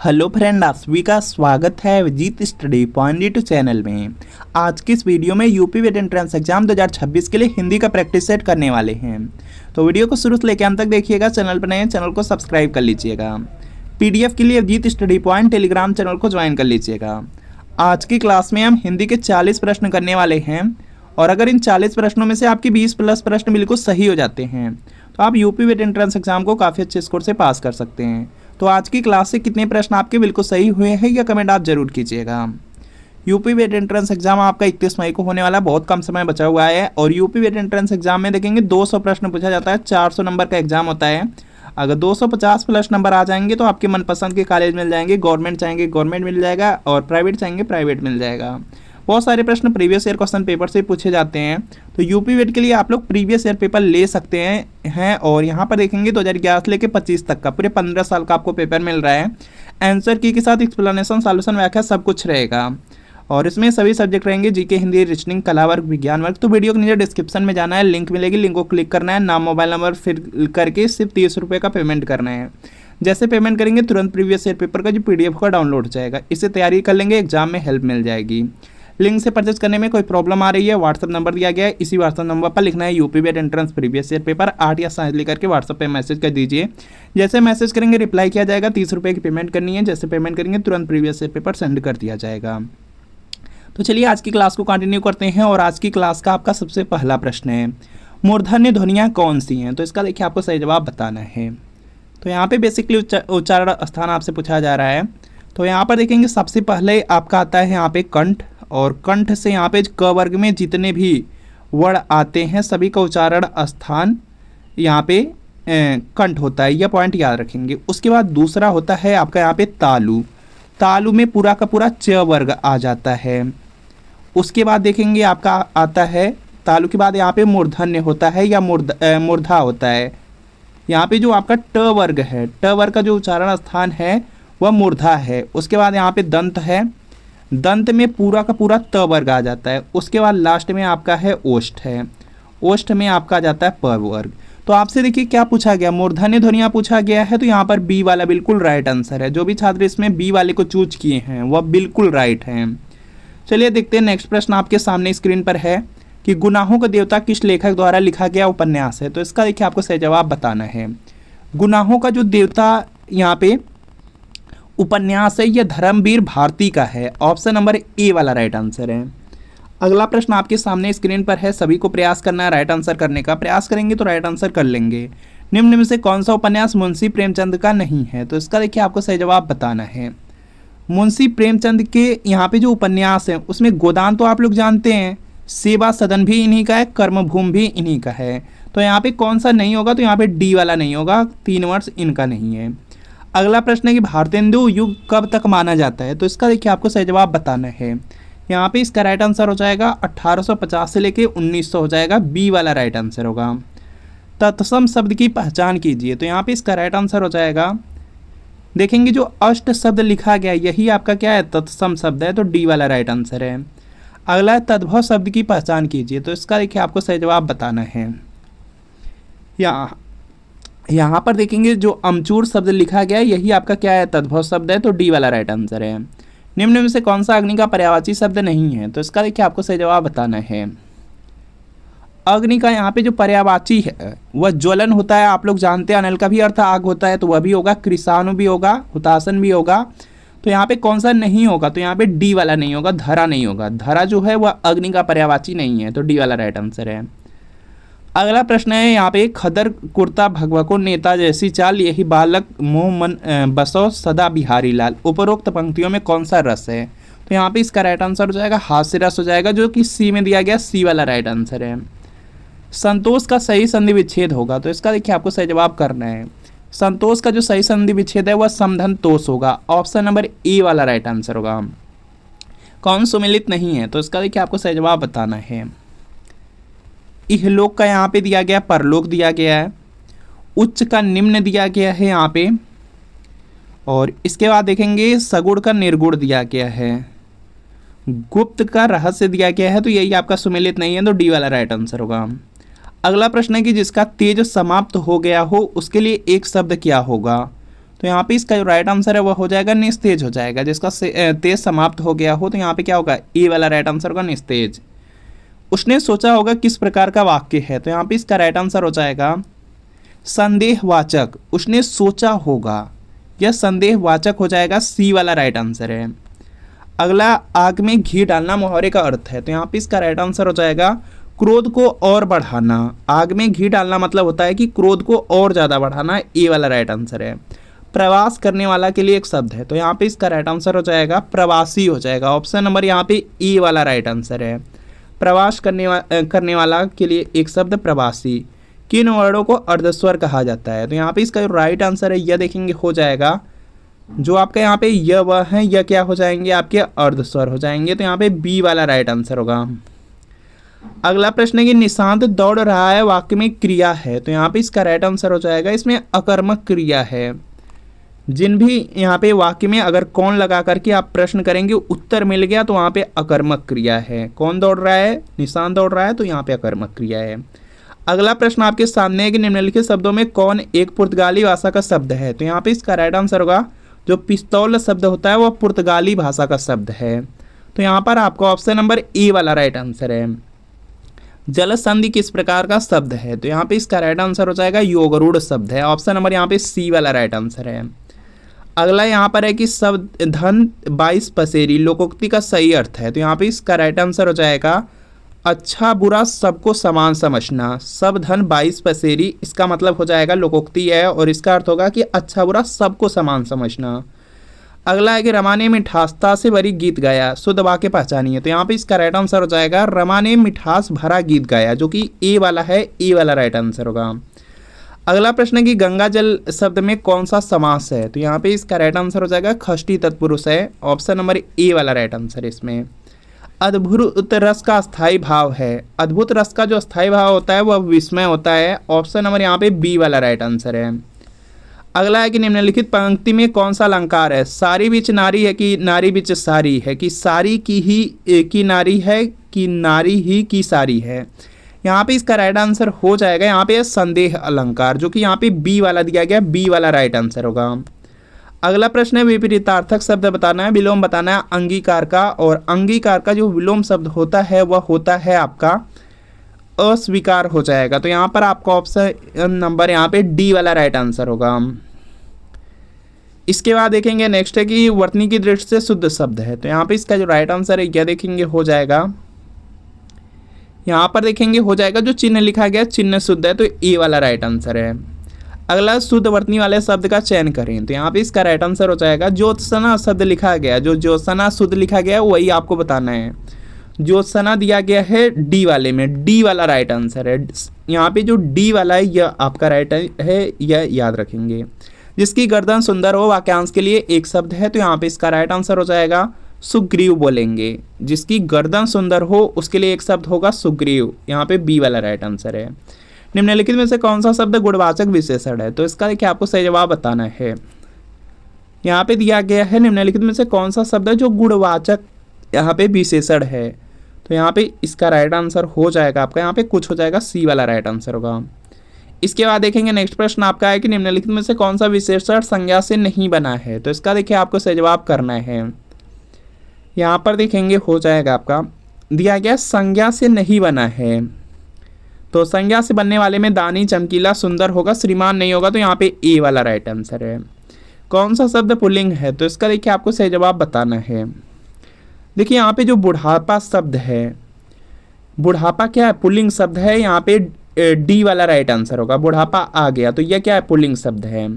Hello friend, आप सभी का स्वागत है Vijit study point YouTube channel में। आज की इस वीडियो में यूपी वेट एंट्रेंस एग्जाम 2026 के लिए हिंदी का प्रैक्टिस सेट करने वाले हैं। तो वीडियो को शुरू से लेकर अंत तक देखिएगा। चैनल पर नए हैं, चैनल को सब्सक्राइब कर लीजिएगा। पीडीएफ के लिए Vijit study point Telegram channel को ज्वाइन कर लीजिएगा। आज की क्लास में हम हिंदी के 40 प्रश्न करने वाले हैं और अगर इन 40 प्रश्नों में से आपके 20 प्लस प्रश्न बिल्कुल सही हो जाते हैं तो आप यूपी वेट एंट्रेंस एग्जाम को काफ़ी अच्छे स्कोर से पास कर सकते हैं। तो आज की क्लास से कितने प्रश्न आपके बिल्कुल सही हुए हैं या कमेंट आप जरूर कीजिएगा। यूपी वेट एंट्रेंस एग्जाम आपका 31 मई को होने वाला, बहुत कम समय बचा हुआ है। और यूपी वेट एंट्रेंस एग्जाम में देखेंगे 200 प्रश्न पूछा जाता है, 400 नंबर का एग्जाम होता है। अगर 250 प्लस नंबर आ जाएंगे तो आपके मनपसंद के कॉलेज मिल जाएंगे। गवर्नमेंट चाहेंगे गवर्नमेंट मिल जाएगा और प्राइवेट चाहेंगे प्राइवेट मिल जाएगा। बहुत सारे प्रश्न प्रीवियस ईयर क्वेश्चन पेपर से पूछे जाते हैं। तो यूपी वेट के लिए आप लोग प्रीवियस ईयर पेपर ले सकते हैं और यहाँ पर देखेंगे 2011 से लेकर 25 तक का पूरे 15 साल का आपको पेपर मिल रहा है। आंसर की के साथ एक्सप्लेनेशन, सॉल्यूशन, व्याख्या सब कुछ रहेगा और इसमें सभी सब्जेक्ट रहेंगे, जीके, हिंदी, रीजनिंग, कला वर्ग, विज्ञान वर्ग। तो वीडियो के नीचे डिस्क्रिप्शन में जाना है, लिंक मिलेगी, लिंक को क्लिक करना है, नाम, मोबाइल नंबर फिल करके सिर्फ 30 रुपये का पेमेंट करना है। जैसे पेमेंट करेंगे तुरंत प्रीवियस ईयर पेपर का जो PDF का डाउनलोड हो जाएगा। इससे तैयारी कर लेंगे, एग्जाम में हेल्प मिल जाएगी। लिंक से परचेज करने में कोई प्रॉब्लम आ रही है, व्हाट्सअप नंबर दिया गया है, इसी व्हाट्सअप नंबर पर लिखना है UP VET entrance previous year paper 8 या 7 लिख करके व्हाट्सअप पे मैसेज कर दीजिए। जैसे मैसेज करेंगे रिप्लाई किया जाएगा। 30 रुपये की पेमेंट करनी है। जैसे पेमेंट करेंगे तुरंत प्रीवियस ईयर पेपर सेंड कर दिया जाएगा। तो चलिए आज की क्लास को कंटिन्यू करते हैं और आज की क्लास का आपका सबसे पहला प्रश्न है, मूर्धन्य ध्वनियाँ कौन सी हैं? तो इसका देखिए आपको सही जवाब बताना है। तो यहाँ पे बेसिकली उच्चारण स्थान आपसे पूछा जा रहा है। तो यहाँ पर देखेंगे सबसे पहले आपका आता है यहाँ पे कंठ, और कंठ से यहाँ पे क वर्ग में जितने भी वर्ण आते हैं सभी का उच्चारण स्थान यहाँ पे कंठ होता है। यह पॉइंट याद रखेंगे। उसके बाद दूसरा होता है आपका यहाँ पे तालु। तालु में पूरा का पूरा च वर्ग आ जाता है। उसके बाद देखेंगे आपका आता है तालु के बाद यहाँ पे मूर्धन्य होता है या मूर्धा होता है। यहाँ पे जो आपका ट वर्ग है, ट वर्ग का जो उच्चारण स्थान है वह मूर्धा है। उसके बाद यहाँ पे दंत है, दंत में पूरा का पूरा त वर्ग आ जाता है। उसके बाद लास्ट में आपका है ओष्ठ है, ओष्ठ में आपका आ जाता है प वर्ग। तो आपसे देखिए क्या पूछा गया, मूर्धन्य ध्वनियाँ पूछा गया है। तो यहाँ पर बी वाला बिल्कुल राइट आंसर है। जो भी छात्र इसमें बी वाले को चूज किए हैं वह बिल्कुल राइट हैं। चलिए देखते हैं नेक्स्ट प्रश्न आपके सामने स्क्रीन पर है कि गुनाहों का देवता किस लेखक द्वारा लिखा गया उपन्यास है? तो इसका देखिए आपको सही जवाब बताना है। गुनाहों का जो देवता यहाँ पे उपन्यास है यह धर्मवीर भारती का है। ऑप्शन नंबर ए वाला राइट आंसर है। अगला प्रश्न आपके सामने स्क्रीन पर है, सभी को प्रयास करना है राइट आंसर करने का। प्रयास करेंगे तो राइट आंसर कर लेंगे। निम्न में से कौन सा उपन्यास मुंशी प्रेमचंद का नहीं है? तो इसका देखिए आपको सही जवाब बताना है। मुंशी प्रेमचंद के यहाँ पे जो उपन्यास है उसमें गोदान तो आप लोग जानते हैं, सेवा सदन भी इन्हीं का है, कर्मभूमि भी इन्हीं का है। तो यहाँ पे कौन सा नहीं होगा? तो यहाँ पे डी वाला नहीं होगा, 3 वर्ष इनका नहीं है। अगला प्रश्न है कि भारतेंदु युग कब तक माना जाता है? तो इसका देखिए आपको सही जवाब बताना है। यहाँ पे इसका राइट आंसर हो जाएगा 1850 से लेके 1900 हो जाएगा, बी वाला राइट आंसर होगा। तत्सम शब्द की पहचान कीजिए। तो यहाँ पे इसका राइट आंसर हो जाएगा, देखेंगे जो अष्ट शब्द लिखा गया यही आपका क्या है, तत्सम शब्द है। तो डी वाला राइट आंसर है। अगला है तद्भव शब्द की पहचान कीजिए। तो इसका देखिए आपको सही जवाब बताना है। यहाँ पर देखेंगे जो अमचूर शब्द लिखा गया है यही आपका क्या है, तद्भव शब्द है। तो डी वाला राइट आंसर है। निम्न में से कौन सा अग्नि का पर्यायवाची शब्द नहीं है? तो इसका देखिए आपको सही जवाब बताना है। अग्नि का यहाँ पे जो पर्यायवाची है वह ज्वलन होता है। आप लोग जानते हैं अनल का भी अर्थ आग होता है, तो वह भी होगा, कृषाणु भी होगा, हुतासन भी होगा। तो यहाँ पे कौन सा नहीं होगा? तो यहाँ पे डी वाला नहीं होगा, धरा नहीं होगा। धरा जो है वह अग्नि का पर्यायवाची नहीं है। तो डी वाला राइट आंसर है। अगला प्रश्न है यहाँ पे, खदर कुर्ता भगवको नेता जैसी चाल यही बालक मोह मन बसो सदा बिहारी लाल। उपरोक्त पंक्तियों में कौन सा रस है? तो यहाँ पे इसका राइट आंसर हो जाएगा हास्य रस हो जाएगा, जो कि सी में दिया गया, सी वाला राइट आंसर है। संतोष का सही संधि विच्छेद होगा। तो इसका देखिए आपको सही जवाब करना है। संतोष का जो सही संधि विच्छेद है वह समधन तोष होगा। ऑप्शन नंबर ए वाला राइट आंसर होगा। कौन सुमिलित नहीं है? तो इसका देखिए आपको सही जवाब बताना है। इहलोक का यहाँ पे दिया गया, परलोक दिया गया है, उच्च का निम्न दिया गया है यहाँ पे, और इसके बाद देखेंगे सगुण का निर्गुण दिया गया है, गुप्त का रहस्य दिया गया है। तो यही आपका सुमेलित नहीं है। तो डी वाला राइट आंसर होगा। अगला प्रश्न है कि जिसका तेज समाप्त हो गया हो उसके लिए एक शब्द क्या होगा? तो यहाँ पे इसका जो राइट आंसर है वह हो जाएगा निस्तेज हो जाएगा, जिसका तेज समाप्त हो गया हो तो यहाँ पे क्या होगा, ए वाला राइट आंसर होगा निस्तेज। उसने सोचा होगा किस प्रकार का वाक्य है, तो यहाँ पे इसका राइट आंसर हो जाएगा संदेहवाचक। उसने सोचा होगा, यह संदेहवाचक हो जाएगा, सी वाला राइट आंसर है। अगला, आग में घी डालना मुहावरे का अर्थ है, तो यहाँ पे इसका राइट आंसर हो जाएगा क्रोध को और बढ़ाना। आग में घी डालना मतलब होता है कि क्रोध को और ज़्यादा बढ़ाना, ए वाला राइट आंसर है। प्रवास करने वाला के लिए एक शब्द है, तो यहाँ पे इसका राइट आंसर हो जाएगा प्रवासी हो जाएगा। ऑप्शन नंबर यहाँ पे ए वाला राइट आंसर है। प्रवास करने वाला के लिए एक शब्द प्रवासी। किन वर्णों को अर्धस्वर कहा जाता है, तो यहाँ पे इसका जो राइट आंसर है यह देखेंगे हो जाएगा, जो आपका यहाँ पे यह वह है, यह क्या हो जाएंगे, आपके अर्धस्वर हो जाएंगे, तो यहाँ पे बी वाला राइट आंसर होगा। अगला प्रश्न है कि निशांत दौड़ रहा है वाक्य में क्रिया है, तो यहाँ पे इसका राइट आंसर हो जाएगा, इसमें अकर्मक क्रिया है। जिन भी यहाँ पे वाक्य में अगर कौन लगा करके आप प्रश्न करेंगे उत्तर मिल गया तो वहाँ पे अकर्मक क्रिया है। कौन दौड़ रहा है, निशांत दौड़ रहा है, तो यहाँ पे अकर्मक क्रिया है। अगला प्रश्न आपके सामने है कि निम्नलिखित शब्दों में कौन एक पुर्तगाली भाषा का शब्द है, तो यहाँ पे इसका राइट आंसर होगा जो पिस्तौल शब्द होता है वह पुर्तगाली भाषा का शब्द है, तो यहाँ पर आपका ऑप्शन नंबर ए वाला राइट आंसर है। जल संधि किस प्रकार का शब्द है, तो यहाँ पे इसका राइट आंसर हो जाएगा योगरूढ़ शब्द है। ऑप्शन नंबर यहाँ पे सी वाला राइट आंसर है। अगला यहाँ पर है कि शब्द धन 22 पसेरी लोकोक्ति का सही अर्थ है, तो यहाँ पे इसका राइट आंसर हो जाएगा अच्छा बुरा सबको समान समझना। सब धन 22 पसेरी, इसका मतलब हो जाएगा लोकोक्ति है और इसका अर्थ होगा कि अच्छा बुरा सबको समान समझना। अगला है कि रमा ने मिठासता से भरी गीत गाया, शुद्ध वाक्य पहचानिए, तो यहाँ पे इसका राइट आंसर हो जाएगा रमा ने मिठास भरा गीत गाया, जो कि ए वाला है, ए वाला राइट आंसर होगा। अगला प्रश्न है कि गंगा जल शब्द में कौन सा समास है, तो यहाँ पे इसका राइट आंसर हो जाएगा षष्ठी तत्पुरुष है। ऑप्शन नंबर ए वाला राइट आंसर है इसमें। अद्भुत रस का स्थायी भाव है, अद्भुत रस का जो स्थायी भाव होता है वह विस्मय होता है। ऑप्शन नंबर यहाँ पे बी वाला राइट आंसर है। अगला है कि निम्नलिखित पंक्ति में कौन सा अलंकार है, सारी बीच नारी है कि नारी बीच सारी है, कि सारी की ही की नारी है कि नारी ही की सारी है। यहाँ पे इसका राइट आंसर हो जाएगा यहाँ पे संदेह अलंकार, जो कि यहाँ पे बी वाला दिया गया, बी वाला राइट आंसर होगा। अगला प्रश्न है विपरीतार्थक शब्द बताना है, विलोम बताना है अंगीकार का, और अंगीकार का जो विलोम शब्द होता है वह होता है आपका अस्वीकार हो जाएगा, तो यहाँ पर आपका ऑप्शन नंबर यहाँ पे डी वाला राइट आंसर होगा। इसके बाद देखेंगे नेक्स्ट है कि वर्तनी की दृष्टि से शुद्ध शब्द है, तो यहाँ पे इसका जो राइट आंसर है यह देखेंगे हो जाएगा, यहाँ पर देखेंगे हो जाएगा जो चिन्ह लिखा गया चिन्ह शुद्ध है, तो ए वाला राइट आंसर है। अगला शुद्ध वर्तनी वाले शब्द का चयन करें, तो यहाँ पे इसका राइट आंसर हो जाएगा ज्योत्सना शब्द लिखा गया, जो ज्योत्सना शुद्ध लिखा गया वही आपको बताना है। ज्योत्सना दिया गया है डी वाले में, डी वाला राइट आंसर है। यहाँ पे जो डी वाला है यह आपका राइट है, यह याद रखेंगे। जिसकी गर्दन सुंदर हो वाक्यांश के लिए एक शब्द है, तो यहाँ पे इसका राइट आंसर हो जाएगा सुग्रीव बोलेंगे। जिसकी गर्दन सुंदर हो उसके लिए एक शब्द होगा सुग्रीव, यहाँ पे बी वाला राइट आंसर है। निम्नलिखित में से कौन सा शब्द गुणवाचक विशेषण है, तो इसका देखिए आपको सही जवाब बताना है। यहाँ पे दिया गया है निम्नलिखित में से कौन सा शब्द है जो गुणवाचक यहाँ पे विशेषण है, तो यहाँ पे इसका राइट आंसर हो जाएगा आपका यहाँ पे कुछ हो जाएगा, सी वाला राइट आंसर होगा। इसके बाद देखेंगे नेक्स्ट प्रश्न आपका है कि निम्नलिखित में से कौन सा विशेषण संज्ञा से नहीं बना है, तो इसका देखिए आपको सही जवाब करना है। यहाँ पर देखेंगे हो जाएगा आपका दिया गया संज्ञा से नहीं बना है, तो संज्ञा से बनने वाले में दानी चमकीला सुंदर होगा, श्रीमान नहीं होगा, तो यहाँ पे ए वाला राइट आंसर है। कौन सा शब्द पुल्लिंग है, तो इसका देखिए आपको सही जवाब बताना है। देखिए यहाँ पे जो बुढ़ापा शब्द है, बुढ़ापा क्या है, पुल्लिंग शब्द है, यहाँ पे डी वाला राइट आंसर होगा। बुढ़ापा आ गया तो यह क्या है, पुल्लिंग शब्द है।